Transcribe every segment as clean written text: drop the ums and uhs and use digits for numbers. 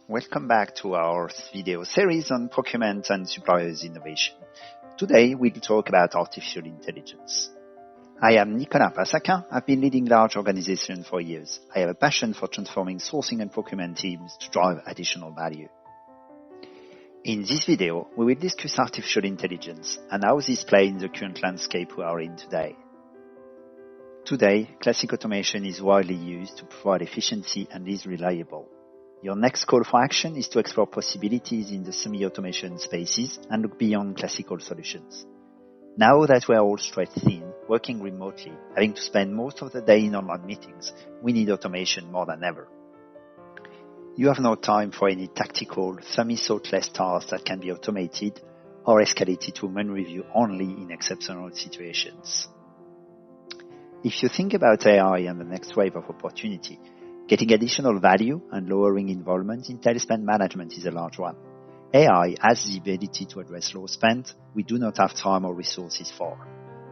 Welcome back to our video series on procurement and suppliers innovation. Today we'll talk about artificial intelligence. I am Nicolas Passaquin. I've been leading large organizations for years. I have a passion for transforming sourcing and procurement teams to drive additional value. In this video, we will discuss artificial intelligence and how this plays in the current landscape we are in today. Today, classic automation is widely used to provide efficiency and is reliable. Your next call for action is to explore possibilities in the semi-automation spaces and look beyond classical solutions. Now that we are all stretched thin, working remotely, having to spend most of the day in online meetings, we need automation more than ever. You have no time for any tactical, semi-thoughtless tasks that can be automated or escalated to human review only in exceptional situations. If you think about AI and the next wave of opportunity, getting additional value and lowering involvement in spend management is a large one. AI has the ability to address low spend we do not have time or resources for.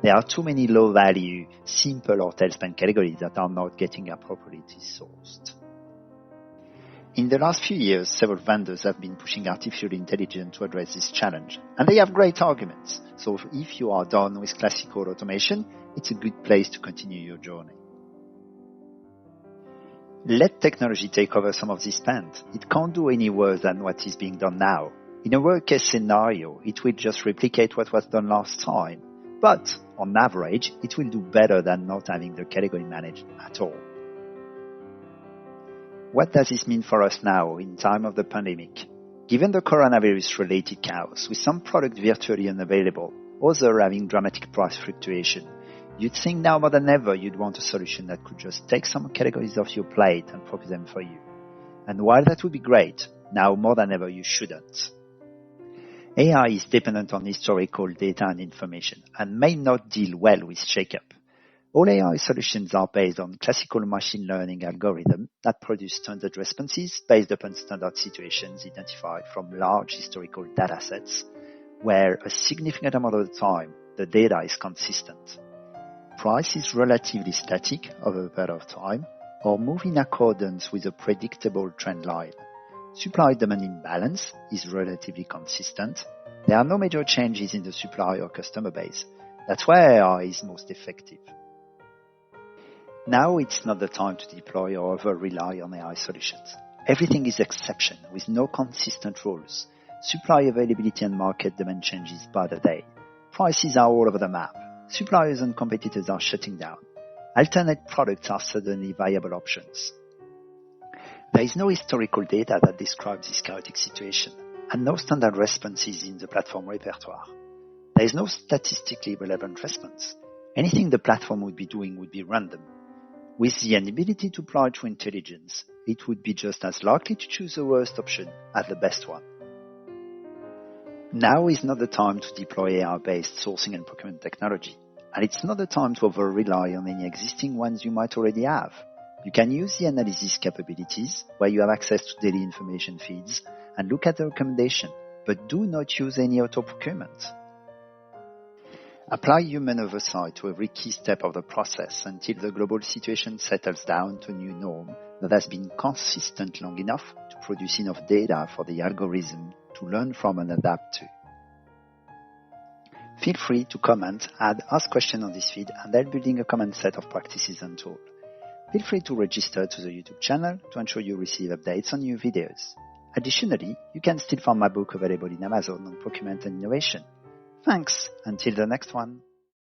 There are too many low-value, simple or spend categories that are not getting appropriately sourced. In the last few years, several vendors have been pushing artificial intelligence to address this challenge, and they have great arguments. So if you are done with classical automation, it's a good place to continue your journey. Let technology take over some of this spend. It can't do any worse than what is being done now. In a worst-case scenario, it will just replicate what was done last time. But, on average, it will do better than not having the category managed at all. What does this mean for us now in time of the pandemic? Given the coronavirus-related chaos, with some products virtually unavailable, others having dramatic price fluctuation, you'd think now more than ever you'd want a solution that could just take some categories off your plate and procure them for you. And while that would be great, now more than ever you shouldn't. AI is dependent on historical data and information and may not deal well with shake-up. All AI solutions are based on classical machine learning algorithms that produce standard responses based upon standard situations identified from large historical datasets, where a significant amount of the time the data is consistent. Price is relatively static over a period of time or move in accordance with a predictable trend line. Supply-demand imbalance is relatively consistent. There are no major changes in the supply or customer base. That's why AI is most effective. Now it's not the time to deploy or over-rely on AI solutions. Everything is exception with no consistent rules. Supply availability and market demand changes by the day. Prices are all over the map. Suppliers and competitors are shutting down. Alternate products are suddenly viable options. There is no historical data that describes this chaotic situation, and no standard responses in the platform repertoire. There is no statistically relevant response. Anything the platform would be doing would be random. With the inability to apply to intelligence, it would be just as likely to choose the worst option as the best one. Now is not the time to deploy AI-based sourcing and procurement technology, and it's not the time to over-rely on any existing ones you might already have. You can use the analysis capabilities, where you have access to daily information feeds, and look at the recommendation, but do not use any auto-procurement. Apply human oversight to every key step of the process until the global situation settles down to a new norm that has been consistent long enough to produce enough data for the algorithm to learn from and adapt to. Feel free to comment, ask questions on this feed, and help building a common set of practices and tools. Feel free to register to the YouTube channel to ensure you receive updates on new videos. Additionally, you can still find my book available in Amazon on procurement and innovation. Thanks, until the next one.